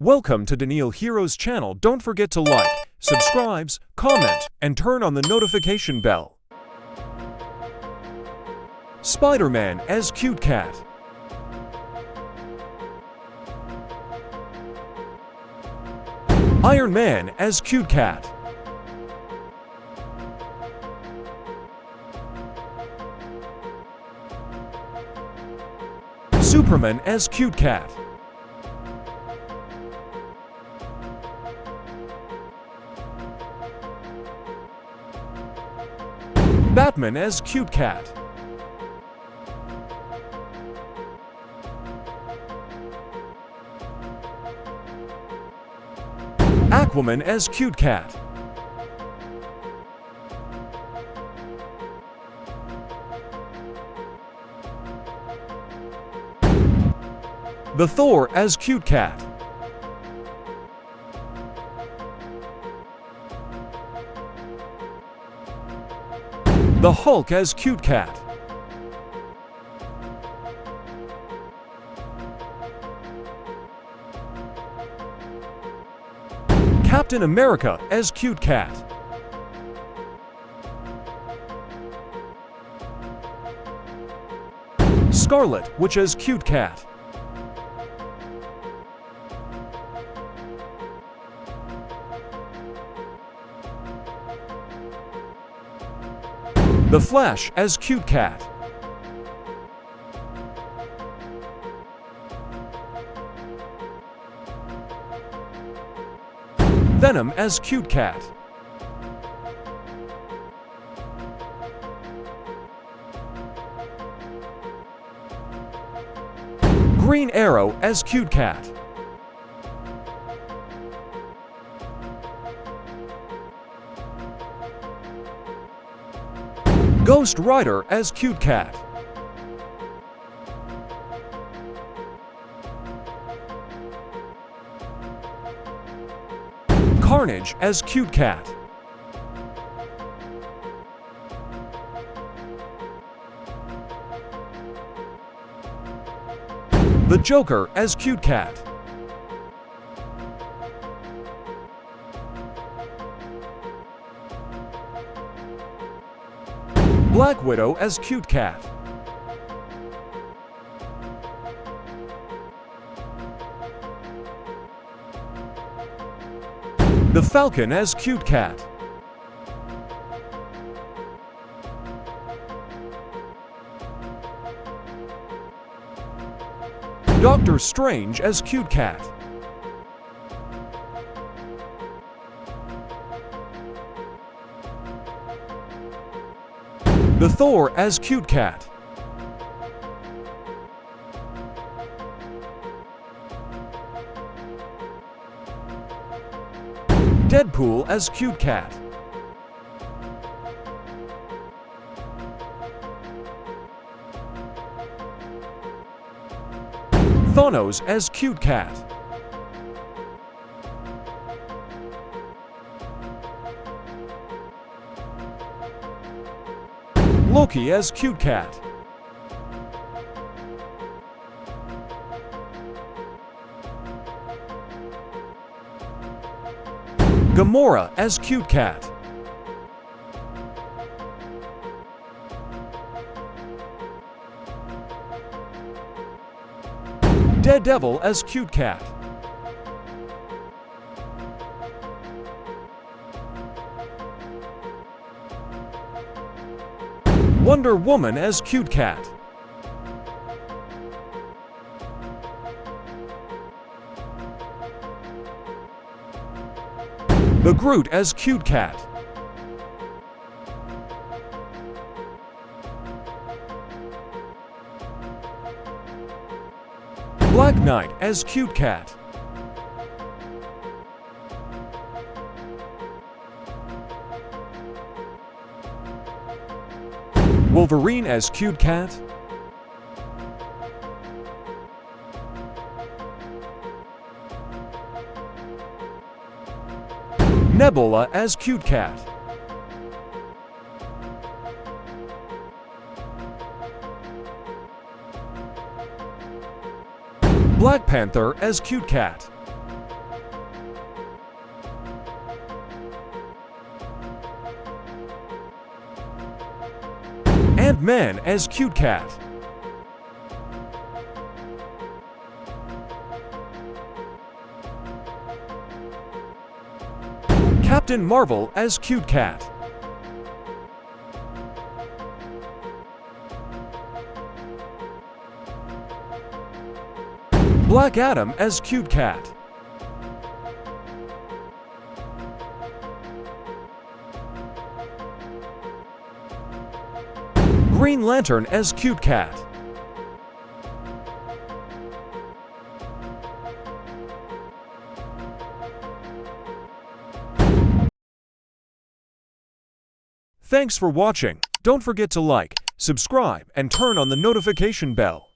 Welcome to Daniil Heroes channel. Don't forget to like, subscribe, comment, and turn on the notification bell. Spider-Man as Cute Cat. Iron Man as Cute Cat. Superman as Cute Cat. Batman as Cute Cat. Aquaman as Cute Cat. The Thor as Cute Cat. The Hulk as Cute Cat. Captain America as Cute Cat. Scarlet Witch as Cute Cat. The Flash as Cute Cat. Venom as Cute Cat. Green Arrow as Cute Cat. Ghost Rider as Cute Cat. Carnage as Cute Cat. The Joker as Cute Cat. Black Widow as Cute Cat. The Falcon as Cute Cat. Doctor Strange as Cute Cat. The Thor as Cute Cat. Deadpool as Cute Cat. Thanos as Cute Cat. Loki as Cute Cat. Gamora as Cute Cat. Daredevil as Cute Cat. Wonder Woman as Cute Cat. The Groot as Cute Cat. Black Knight as Cute Cat. Wolverine as Cute Cat. Nebula as Cute Cat. Black Panther as Cute Cat. Ant-Man as Cute Cat. Captain Marvel as Cute Cat. Black Adam as Cute Cat. Green Lantern as Cute Cat. Thanks for watching. Don't forget to like, subscribe, and turn on the notification bell.